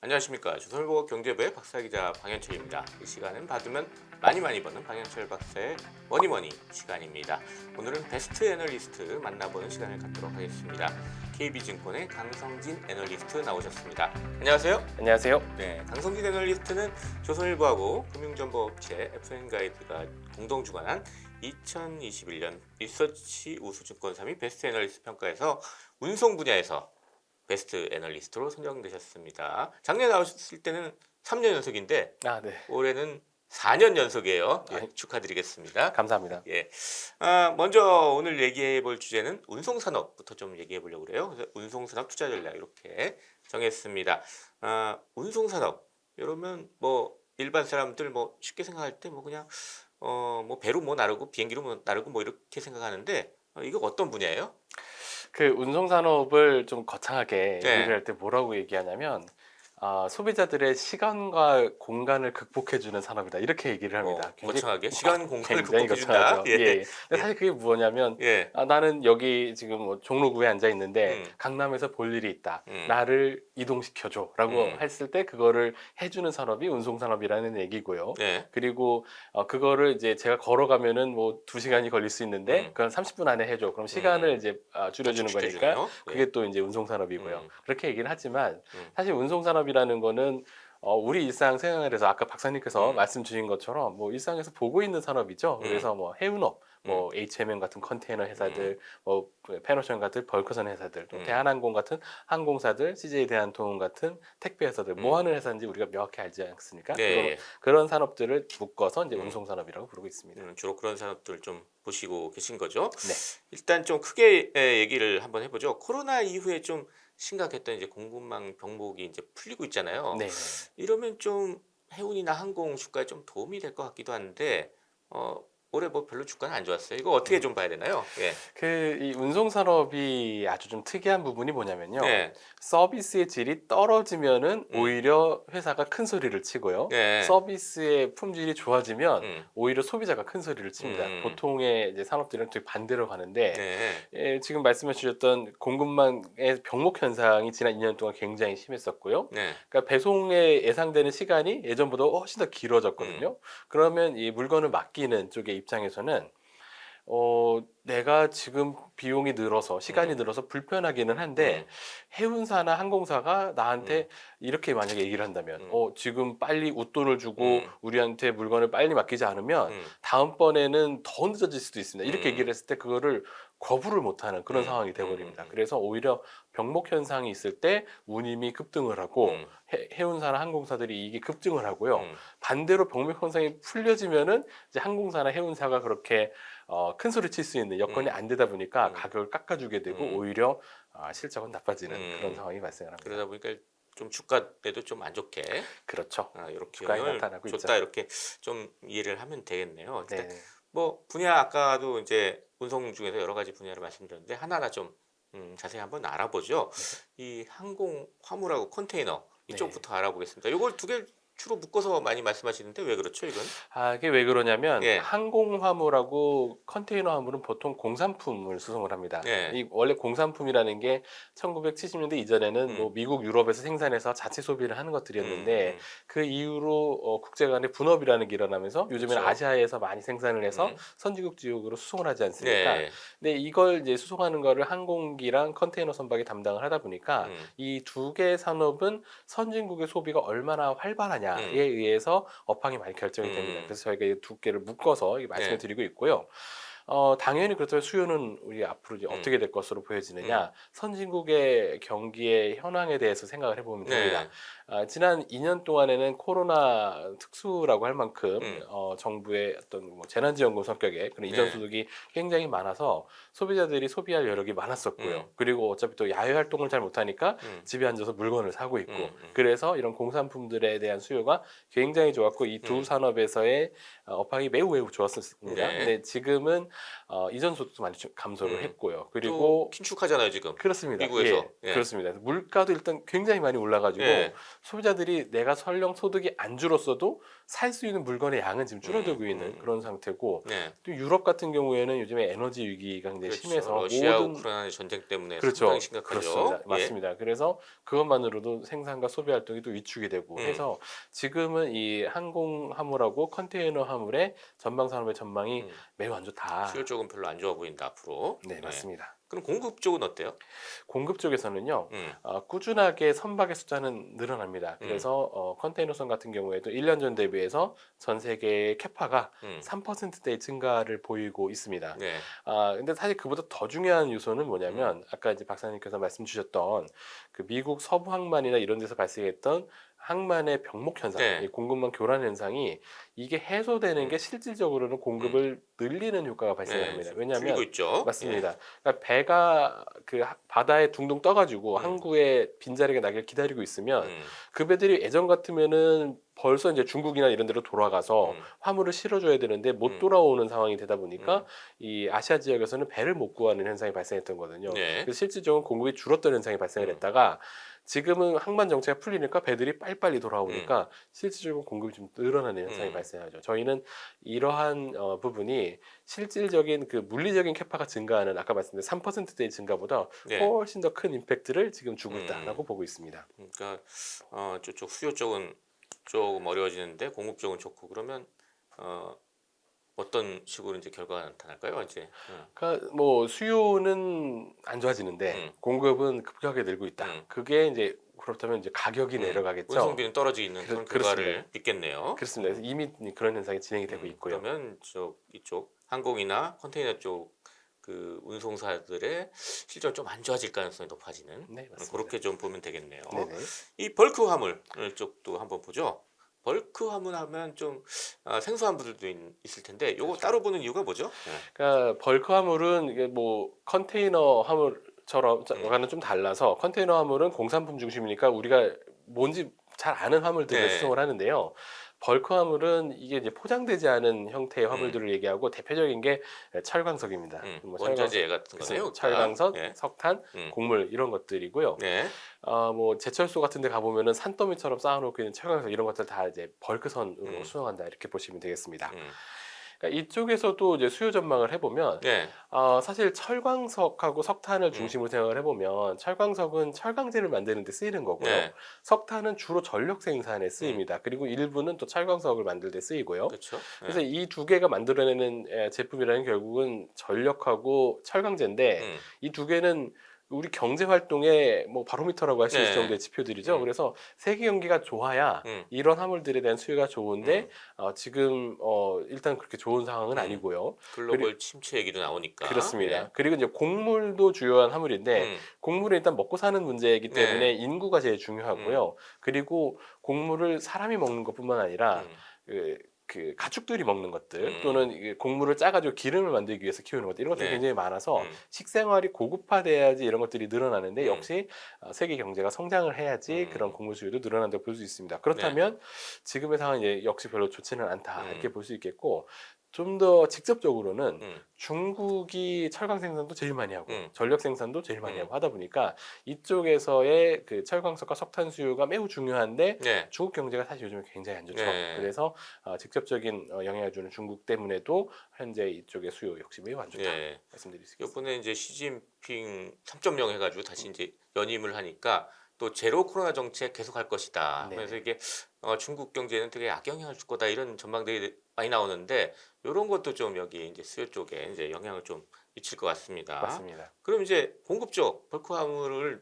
안녕하십니까. 조선일보 경제부의 박사기자 방현철입니다. 이 시간은 받으면 많이 버는 방현철 박사의 머니머니 시간입니다. 오늘은 베스트 애널리스트 만나보는 시간을 갖도록 하겠습니다. KB증권의 강성진 애널리스트 나오셨습니다. 안녕하세요. 안녕하세요. 네, 강성진 애널리스트는 조선일보하고 금융정보업체 FN가이드가 공동 주관한 2021년 리서치 우수증권 3위 베스트 애널리스트 평가에서 운송 분야에서 베스트 애널리스트로 선정되셨습니다. 작년에 나오셨을 때는 3년 연속인데 네. 올해는 4년 연속이에요. 예, 아, 축하드리겠습니다. 감사합니다. 예. 먼저 오늘 얘기해 볼 주제는 운송산업부터 좀 얘기해 보려고 그래요. 그래서 운송산업 투자 전략 이렇게 정했습니다. 운송산업 이러면 뭐 일반 사람들 뭐 쉽게 생각할 때 뭐 그냥 뭐 배로 뭐 나르고 비행기로 뭐 나르고 뭐 이렇게 생각하는데 이거 어떤 분야예요? 그 운송산업을 좀 거창하게 네. 얘기를 할 때 뭐라고 얘기하냐면 소비자들의 시간과 공간을 극복해주는 산업이다 이렇게 얘기를 합니다. 거창하게 시간 공간을 굉장히 극복해준다. 거창하죠. 예. 예. 근데 예. 사실 그게 뭐냐면 예. 나는 여기 지금 뭐 종로구에 앉아 있는데 음. 강남에서 볼 일이 있다. 음. 나를 이동시켜줘라고 음. 했을 때 그거를 해주는 산업이 운송산업이라는 얘기고요. 네. 그리고 그거를 이제 제가 걸어가면은 뭐 2시간이 걸릴 수 있는데 그건 30분 안에 해줘. 그럼 시간을 이제 줄여주는 거니까 축제주네요. 그게 또 이제 운송산업이고요. 음. 그렇게 얘기를 하지만 음. 사실 운송산업이라는 거는 우리 일상생활에서 아까 박사님께서 말씀 주신 것처럼 뭐 일상에서 보고 있는 산업이죠. 그래서 뭐 해운업, 뭐 H&M 같은 컨테이너 회사들, 뭐 페노션 같은 벌크선 회사들, 또 대한항공 같은 항공사들, CJ 대한통운 같은 택배 회사들 뭐 하는 회사인지 우리가 명확히 알지 않습니까? 네. 그런 산업들을 묶어서 이제 운송산업이라고 부르고 있습니다. 주로 그런 산업들 좀 보시고 계신 거죠. 네. 일단 좀 크게 얘기를 한번 해보죠. 코로나 이후에 좀 심각했던 이제 공급망 병목이 이제 풀리고 있잖아요. 네. 이러면 좀 해운이나 항공 주가에 좀 도움이 될 것 같기도 한데 올해 뭐 별로 주가는 안 좋았어요. 이거 어떻게 좀 봐야 되나요? 예. 이 운송산업이 아주 좀 특이한 부분이 뭐냐면요. 네. 서비스의 질이 떨어지면은 오히려 회사가 큰 소리를 치고요. 네. 서비스의 품질이 좋아지면 음. 오히려 소비자가 큰 소리를 칩니다. 보통의 이제 산업들은 되게 반대로 가는데 네. 지금 말씀해 주셨던 공급망의 병목 현상이 지난 2년 동안 굉장히 심했었고요. 네. 그러니까 배송에 예상되는 시간이 예전보다 훨씬 더 길어졌거든요. 그러면 이 물건을 맡기는 쪽의 입장에서는 내가 지금 비용이 늘어서 시간이 늘어서 불편하기는 한데 해운사나 항공사가 나한테 이렇게 만약에 얘기를 한다면 지금 빨리 웃돈을 주고 우리한테 물건을 빨리 맡기지 않으면 다음번에는 더 늦어질 수도 있습니다. 이렇게 얘기를 했을 때 그거를 거부를 못하는 그런 상황이 돼버립니다. 그래서 오히려 병목 현상이 있을 때 운임이 급등을 하고 해운사나 항공사들이 이익이 급증을 하고요. 반대로 병목 현상이 풀려지면은 이제 항공사나 해운사가 그렇게 큰 소리 칠 수 있는 여건이 안 되다 보니까 가격을 깎아주게 되고 오히려 실적은 나빠지는 그런 상황이 발생을 합니다. 그러다 보니까 좀 주가에도 좀 안 좋게 그렇죠. 이렇게 주가에 영향을 나타나고 줬다 있죠. 이렇게 좀 이해를 하면 되겠네요. 일단 네. 뭐 분야 아까도 이제 운송 중에서 여러 가지 분야를 말씀드렸는데 하나하나 좀 자세히 한번 알아보죠. 이 항공 화물하고 컨테이너 이쪽부터 알아보겠습니다. 이걸 두 개 주로 묶어서 많이 말씀하시는데 왜 그렇죠, 이건? 이게 왜 그러냐면 예. 항공 화물하고 컨테이너 화물은 보통 공산품을 수송을 합니다. 예. 이 원래 공산품이라는 게 1970년대 이전에는 뭐 미국, 유럽에서 생산해서 자체 소비를 하는 것들이었는데 그 이후로 국제 간의 분업이라는 게 일어나면서 요즘에는 그렇죠. 아시아에서 많이 생산을 해서 선진국 지역으로 수송을 하지 않습니까? 네. 근데 이걸 이제 수송하는 거를 항공기랑 컨테이너 선박이 담당을 하다 보니까 이 두 개 산업은 선진국의 소비가 얼마나 활발하냐에 의해서 업황이 많이 결정이 됩니다. 그래서 저희가 이 두 개를 묶어서 말씀을 드리고 있고요. 당연히 그렇다면 수요는 우리 앞으로 이제 어떻게 될 것으로 보여지느냐? 선진국의 경기의 현황에 대해서 생각을 해보면 됩니다. 지난 2년 동안에는 코로나 특수라고 할 만큼 정부의 어떤 뭐 재난지원금 성격의 그런 이전 소득이 굉장히 많아서 소비자들이 소비할 여력이 많았었고요. 그리고 어차피 또 야외 활동을 잘 못하니까 집에 앉아서 물건을 사고 있고 그래서 이런 공산품들에 대한 수요가 굉장히 좋았고 이 두 산업에서의 업황이 매우 좋았었습니다. 근데 지금은 이전 소득도 많이 감소를 음. 했고요. 또 그리고 긴축하잖아요 지금 그렇습니다. 미국에서. 예, 예. 그렇습니다. 물가도 일단 굉장히 많이 올라가지고 예. 소비자들이 내가 설령 소득이 안 줄었어도 살 수 있는 물건의 양은 지금 줄어들고 있는 그런 상태고 네. 또 유럽 같은 경우에는 요즘에 에너지 위기가 굉장히 그렇죠. 심해서 러시아 모든 우크라이나 전쟁 때문에 상당히 그렇죠. 심각하죠. 그렇습니다. 예. 맞습니다. 그래서 그것만으로도 생산과 소비 활동이 또 위축이 되고 음. 해서 지금은 이 항공 화물하고 컨테이너 화물의 전방 산업의 전망이 음. 매우 안 수요 좋다. 쪽은 별로 안 좋아 보인다 앞으로. 네, 예. 맞습니다. 그럼 공급 쪽은 어때요? 공급 쪽에서는요, 음. 꾸준하게 선박의 숫자는 늘어납니다. 음. 그래서 컨테이너선 같은 경우에도 1년 전 대비해서 전 세계의 캐파가 음. 3%대의 증가를 보이고 있습니다. 네. 근데 사실 그보다 더 중요한 요소는 음. 뭐냐면 아까 이제 박사님께서 말씀 주셨던 그 미국 서부 항만이나 이런 데서 발생했던 항만의 병목 현상, 이 네. 공급망 교란 현상이 이게 해소되는 게 음. 실질적으로는 음. 공급을 늘리는 효과가 발생을 네. 합니다. 좀 풀리고 왜냐하면 있죠. 예. 맞습니다. 그러니까 배가 그 바다에 둥둥 떠가지고 음. 항구에 빈자리가 나길 기다리고 있으면 음. 그 배들이 예전 같으면은 벌써 이제 중국이나 이런 데로 돌아가서 음. 화물을 실어줘야 되는데 못 음. 돌아오는 상황이 되다 보니까 음. 이 아시아 지역에서는 배를 못 구하는 현상이 발생했던 거거든요. 네. 그래서 실질적으로 공급이 줄었던 현상이 발생을 음. 했다가 지금은 항만 정체가 풀리니까 배들이 빨리빨리 음. 돌아오니까 실질적으로 공급이 좀 늘어나는 현상이 음. 발생하죠. 저희는 이러한 부분이 실질적인 그 물리적인 캐파가 증가하는 아까 말씀드린 3%대의 증가보다 네. 훨씬 더 큰 임팩트를 지금 주고 음. 있다라고 보고 있습니다. 그러니까 저쪽 수요 쪽은 조금 어려워지는데 공급 쪽은 좋고 그러면 어 어떤 식으로 이제 결과가 나타날까요? 이제. 그러니까 뭐 수요는 안 좋아지는데 음. 공급은 급격하게 늘고 있다. 음. 그게 이제 그렇다면 이제 가격이 내려가겠죠. 운송비는 떨어지는 그런 그렇습니다. 결과를 빚겠네요. 그렇습니다. 그래서 이미 그런 현상이 진행이 되고 있고요. 그러면 이쪽 항공이나 컨테이너 쪽 그 운송사들의 실적이 좀 안 좋아질 가능성이 높아지는 네, 맞습니다. 그렇게 좀 보면 되겠네요. 네네. 이 벌크 화물 쪽도 한번 보죠. 벌크 화물 하면 좀 생소한 분들도 있을 텐데 요거 그렇죠. 따로 보는 이유가 뭐죠? 그러니까 벌크 화물은 이게 뭐 컨테이너 음. 화물처럼과는 좀 달라서 컨테이너 화물은 공산품 중심이니까 우리가 뭔지 잘 아는 화물들을 네. 수송을 하는데요. 벌크 화물은 이게 이제 포장되지 않은 형태의 음. 화물들을 얘기하고 대표적인 게 철광석입니다. 뭐 원자재 같은 거네요. 그렇습니다. 그러니까. 철광석, 예. 석탄, 음. 곡물 이런 것들이고요. 네. 뭐 제철소 같은 데 가보면은 산더미처럼 쌓아놓고 있는 철광석 이런 것들 다 이제 벌크선으로 음. 수송한다 이렇게 보시면 되겠습니다. 음. 그러니까 이쪽에서도 이제 수요 전망을 해보면 네. 사실 철광석하고 석탄을 음. 중심으로 생각을 해보면 철광석은 철강제를 만드는 데 쓰이는 거고요. 네. 석탄은 주로 전력 생산에 음. 쓰입니다. 그리고 일부는 또 철광석을 만들 때 쓰이고요. 그렇죠. 그래서 예. 이 두 개가 만들어내는 제품이라는 결국은 전력하고 철강제인데 음. 이 두 개는 우리 경제 활동의 뭐 바로미터라고 할 수 있을 네. 정도의 지표들이죠. 음. 그래서 세계 경기가 좋아야 음. 이런 화물들에 대한 수요가 좋은데 음. 지금 일단 그렇게 좋은 상황은 음. 아니고요. 글로벌 침체 얘기도 나오니까. 그렇습니다. 예. 그리고 이제 곡물도 주요한 화물인데 음. 곡물은 일단 먹고 사는 문제이기 때문에 네. 인구가 제일 음. 중요하고요. 그리고 곡물을 사람이 먹는 것뿐만 아니라 음. 그 가축들이 먹는 것들 음. 또는 이게 곡물을 짜가지고 기름을 만들기 위해서 키우는 것들 이런 것들이 네. 굉장히 많아서 음. 식생활이 고급화돼야지 이런 것들이 늘어나는데 음. 역시 세계 경제가 성장을 해야지 그런 음. 곡물 수요도 늘어난다고 볼 수 있습니다. 네. 그렇다면 지금의 상황이 이제 역시 별로 좋지는 않다 음. 이렇게 볼 수 있겠고 좀 더 직접적으로는 음. 중국이 철강 생산도 제일 많이 하고 음. 전력 생산도 제일 많이 음. 하고 하다 보니까 이쪽에서의 그 철광석과 석탄 수요가 매우 중요한데 네. 중국 경제가 사실 요즘에 굉장히 안 좋죠. 네. 그래서 직접적인 영향을 주는 중국 때문에도 현재 이쪽의 수요 역시 매우 안 좋다 예. 말씀드릴 수 있겠습니다. 이번에 이제 시진핑 3.0 해가지고 다시 이제 연임을 하니까 또 제로 코로나 정책 계속할 것이다. 그래서 네네. 이게 중국 경제는 되게 악영향을 줄 거다 이런 전망들이 많이 나오는데 이런 것도 좀 여기 이제 수요 쪽에 이제 영향을 좀 미칠 것 같습니다. 맞습니다. 그럼 이제 공급 쪽 벌크 화물을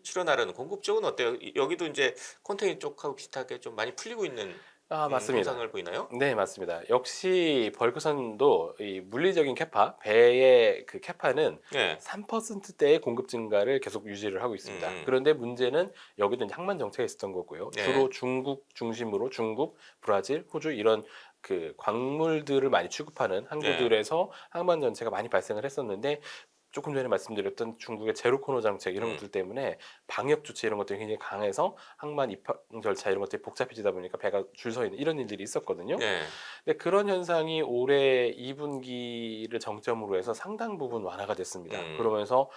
실어 나르는 공급 쪽은 어때요? 여기도 이제 컨테이너 쪽하고 비슷하게 좀 많이 풀리고 있는 맞습니다. 현상을 보이나요? 네, 맞습니다. 역시 벌크선도 이 물리적인 캐파, 배의 그 캐파는 네. 3%대의 공급 증가를 계속 유지를 하고 있습니다. 음. 그런데 문제는 여기도 이제 항만 정체가 있었던 거고요. 네. 주로 중국 중심으로 중국, 브라질, 호주 이런 그 광물들을 많이 취급하는 항구들에서 항만 전체가 많이 발생을 했었는데 조금 전에 말씀드렸던 중국의 제로 코로나 정책 이런 음. 것들 때문에 방역 조치 이런 것들이 굉장히 강해서 항만 입항 절차 이런 것들이 복잡해지다 보니까 배가 줄 서 있는 이런 일들이 있었거든요. 네. 근데 그런 현상이 올해 2분기를 정점으로 해서 상당 부분 완화가 됐습니다. 음. 그러면서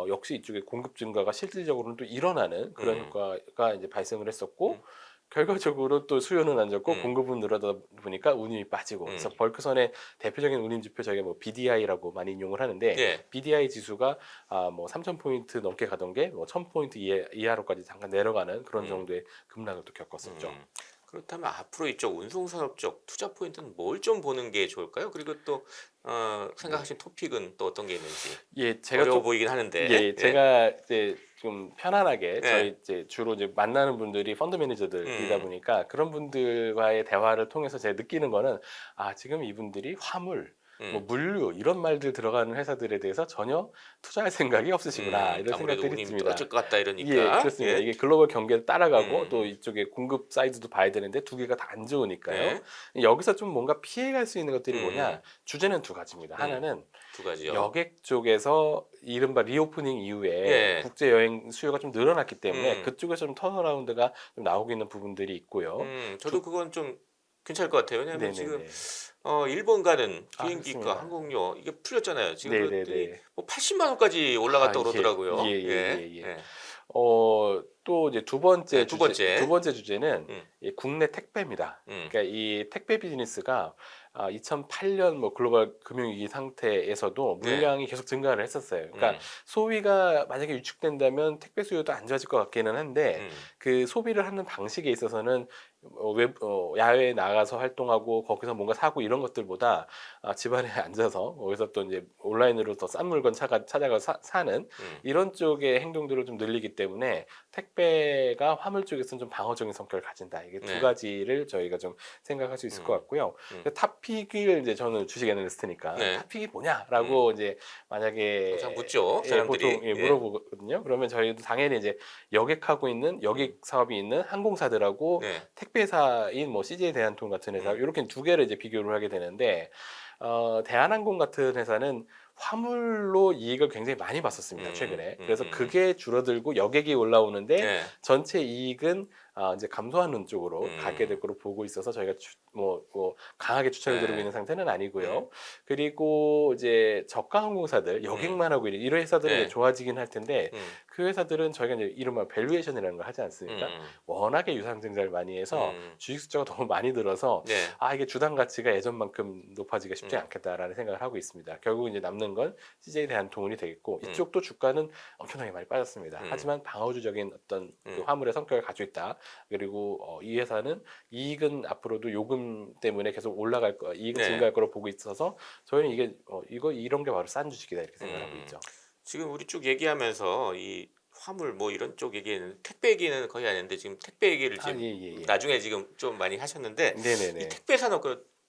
역시 이쪽에 공급 증가가 실질적으로는 또 일어나는 그런 음. 효과가 이제 발생을 했었고 음. 결과적으로 또 수요는 안 좋고 음. 공급은 늘어다 보니까 운임이 빠지고 음. 그래서 벌크선의 대표적인 운임 지표 저희가 뭐 BDI라고 많이 인용을 하는데 예. BDI 지수가 뭐 3,000포인트 넘게 가던 게 뭐 1,000포인트 이하로까지 잠깐 내려가는 그런 음. 정도의 급락을 또 겪었었죠. 그렇다면 앞으로 이쪽 운송산업 쪽 투자 포인트는 뭘 좀 보는 게 좋을까요? 그리고 또 네. 생각하신 토픽은 또 어떤 게 있는지 예, 제가 어려워 좀 보이긴 하는데. 예, 예. 제가 이제 좀 편안하게 예. 저희 이제 주로 이제 만나는 분들이 펀드 매니저들이다 음. 보니까 그런 분들과의 대화를 통해서 제가 느끼는 거는 지금 이분들이 화물, 뭐 음. 물류 이런 말들 들어가는 회사들에 대해서 전혀 투자할 생각이 없으시구나 이런 아무래도 생각들이 운임이 듭니다. 떨어질 것 같다 예, 이러니까. 그렇습니다. 예. 이게 글로벌 경기를 따라가고 또 음. 이쪽에 공급 사이드도 봐야 되는데 두 개가 다 안 좋으니까요. 네. 여기서 좀 뭔가 피해갈 수 있는 것들이 음. 뭐냐? 주제는 두 가지입니다. 음. 하나는 두 가지요. 여객 쪽에서 이른바 리오프닝 이후에 예. 국제 여행 수요가 좀 늘어났기 때문에 음. 그쪽에서 좀 턴어라운드가 좀 나오고 있는 부분들이 있고요. 저도 그건 좀 괜찮을 것 같아요. 왜냐하면 지금 네네네. 일본 가는 비행기가 그렇습니다. 항공료 이게 풀렸잖아요. 지금 그것들이 네네네. 뭐 80만 원까지 올라갔다 예, 그러더라고요. 예. 예예예예. 예. 또 이제 네, 두 두 번째. 번째 주제는 음. 이 국내 택배입니다. 음. 그러니까 이 택배 비즈니스가 2008년 뭐 글로벌 금융위기 상태에서도 네. 물량이 계속 증가를 했었어요. 그러니까 음. 소비가 만약에 위축된다면 택배 수요도 안 좋아질 것 같기는 한데 음. 그 소비를 하는 방식에 있어서는 야외에 나가서 활동하고 거기서 뭔가 사고 이런 것들보다 집안에 앉아서 거기서 또 이제 온라인으로 더 싼 물건 찾아가서 사는 음. 이런 쪽의 행동들을 좀 늘리기 때문에 택배가 화물 쪽에서는 좀 방어적인 성격을 가진다. 이게 두 네. 가지를 저희가 좀 생각할 수 있을 것 음. 같고요. 음. 탑픽을 이제 저는 주식 애널리스트니까 네. 탑픽이 음. 뭐냐라고 이제 만약에 항상 묻죠, 보통 사람들이. 예. 물어보거든요. 그러면 저희도 당연히 이제 여객하고 있는 음. 여객 사업이 있는 항공사들하고 네. 택배사인 뭐 CJ 대한통 같은 회사 이렇게 두 개를 이제 비교를 하게 되는데 대한항공 같은 회사는 화물로 이익을 굉장히 많이 봤었습니다 최근에. 그래서 그게 줄어들고 여객이 올라오는데 네. 전체 이익은 이제 감소하는 쪽으로 가게 될 음. 거로 보고 있어서 저희가 강하게 추천을 드리고 네. 있는 상태는 음. 아니고요. 그리고 이제 저가 항공사들 여객만 하고 있는 이런 회사들은 이제 네. 좋아지긴 할 텐데 음. 그 회사들은 저희가 이제 이른바 밸류에이션이라는 걸 하지 않습니까? 음. 워낙에 유상증자를 많이 해서 음. 주식 숫자가 너무 많이 들어서 네. 이게 주당 가치가 예전만큼 높아지기가 쉽지 음. 않겠다라는 생각을 하고 있습니다. 결국 이제 남는 건 CJ 대한통운이 되겠고 음. 이쪽도 주가는 엄청나게 많이 빠졌습니다. 음. 하지만 방어주적인 어떤 그 음. 화물의 성격을 가지고 있다. 그리고 이 회사는 이익은 앞으로도 요금 때문에 계속 올라갈 거, 이익은 네. 증가할 거로 보고 있어서 저희는 이게 이런 게 바로 싼 주식이다 이렇게 생각을 하고 음. 있죠. 지금 우리 쭉 얘기하면서 이 화물 뭐 이런 쪽 얘기는 택배 얘기는 거의 안 했는데 지금 택배 얘기를 지금 예. 나중에 지금 좀 많이 하셨는데 이 네네네. 택배 산업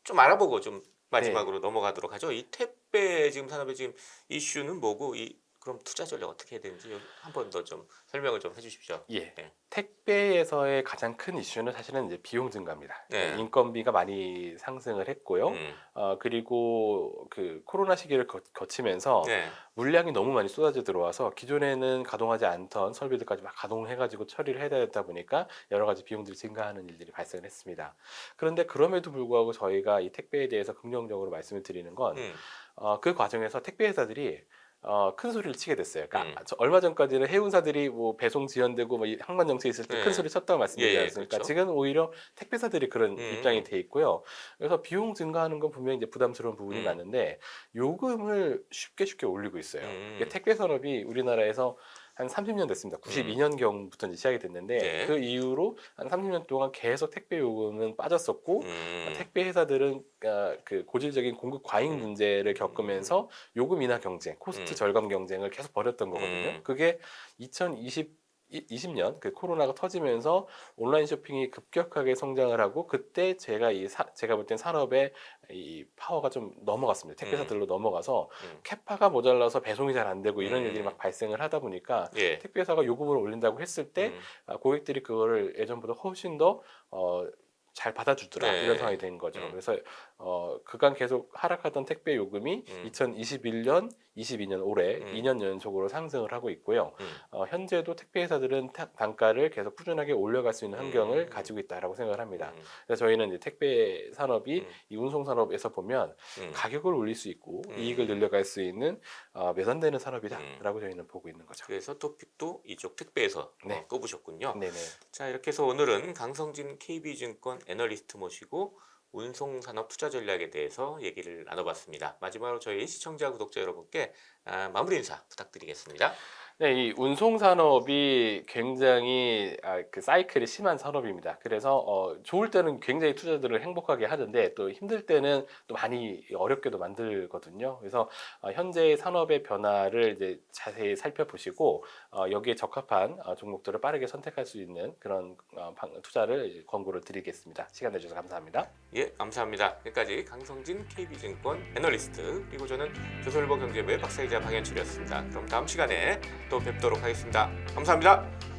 좀 알아보고 좀 네. 마지막으로 넘어가도록 하죠. 이 택배 지금 산업의 지금 이슈는 뭐고 그럼 투자 전략 어떻게 해야 되는지 한 번 더 좀 설명을 좀 해주십시오. 예. 네. 택배에서의 가장 큰 이슈는 사실은 이제 비용 증가입니다. 그러니까 네. 인건비가 많이 상승을 했고요. 음. 그리고 그 코로나 시기를 거치면서 네. 물량이 너무 많이 쏟아져 들어와서 기존에는 가동하지 않던 설비들까지 막 가동해가지고 처리를 해야 되다 보니까 여러 가지 비용들이 증가하는 일들이 발생을 했습니다. 그런데 그럼에도 불구하고 저희가 이 택배에 대해서 긍정적으로 말씀을 드리는 건 음. 그 과정에서 택배 회사들이 큰 소리를 치게 됐어요. 그러니까 음. 얼마 전까지는 해운사들이 뭐 배송 지연되고 뭐 항만 정체 있을 때 큰 네. 소리 쳤다고 말씀드리지 예, 않습니까? 그렇죠. 지금 오히려 택배사들이 그런 입장이 음. 돼 있고요. 그래서 비용 증가하는 건 분명히 이제 부담스러운 부분이 음. 많은데 요금을 쉽게 올리고 있어요. 이게 음. 택배 산업이 우리나라에서 한 30년 됐습니다. 음. 92년경부터 이제 시작이 됐는데 네. 그 이후로 한 30년 동안 계속 택배 요금은 빠졌었고 음. 택배 회사들은 그 고질적인 공급 과잉 음. 문제를 겪으면서 요금 인하 경쟁, 코스트 음. 절감 경쟁을 계속 벌였던 거거든요. 그게 2020년 그 코로나가 터지면서 온라인 쇼핑이 급격하게 성장을 하고 그때 제가 볼 땐 산업의 이 파워가 좀 넘어갔습니다. 택배사들로 넘어가서 음. 캐파가 모자라서 배송이 잘 안 되고 이런 일들이 음. 막 발생을 하다 보니까 예. 택배사가 요금을 올린다고 했을 때 음. 고객들이 그거를 예전보다 훨씬 더 잘 받아주더라 이런 상황이 네. 된 거죠. 음. 그래서 그간 계속 하락하던 택배 요금이 음. 2021년, 22년 올해 음. 2년 연속으로 상승을 하고 있고요. 현재도 택배 회사들은 단가를 계속 꾸준하게 올려갈 수 있는 환경을 가지고 있다라고 생각을 합니다. 그래서 저희는 이제 택배 산업이 이 운송 산업에서 보면 가격을 올릴 수 있고 이익을 늘려갈 수 있는 매선되는 산업이다라고 저희는 보고 있는 거죠. 그래서 토픽도 이쪽 택배에서 네. 꼽으셨군요. 네네. 자, 이렇게 해서 오늘은 강성진 KB증권 애널리스트 모시고 운송산업 투자 전략에 대해서 얘기를 나눠봤습니다. 마지막으로 저희 시청자 구독자 여러분께 마무리 인사 부탁드리겠습니다. 네, 이 운송 산업이 굉장히 그 사이클이 심한 산업입니다. 그래서 좋을 때는 굉장히 투자들을 행복하게 하는데 또 힘들 때는 또 많이 어렵게도 만들거든요. 그래서 현재 산업의 변화를 이제 자세히 살펴보시고 여기에 적합한 종목들을 빠르게 선택할 수 있는 그런 투자를 권고를 드리겠습니다. 시간 내주셔서 감사합니다. 예, 감사합니다. 여기까지 강성진 KB증권 애널리스트 그리고 저는 조선일보 경제부의 박사이자 방현철이었습니다. 그럼 다음 시간에 또 뵙도록 하겠습니다. 감사합니다.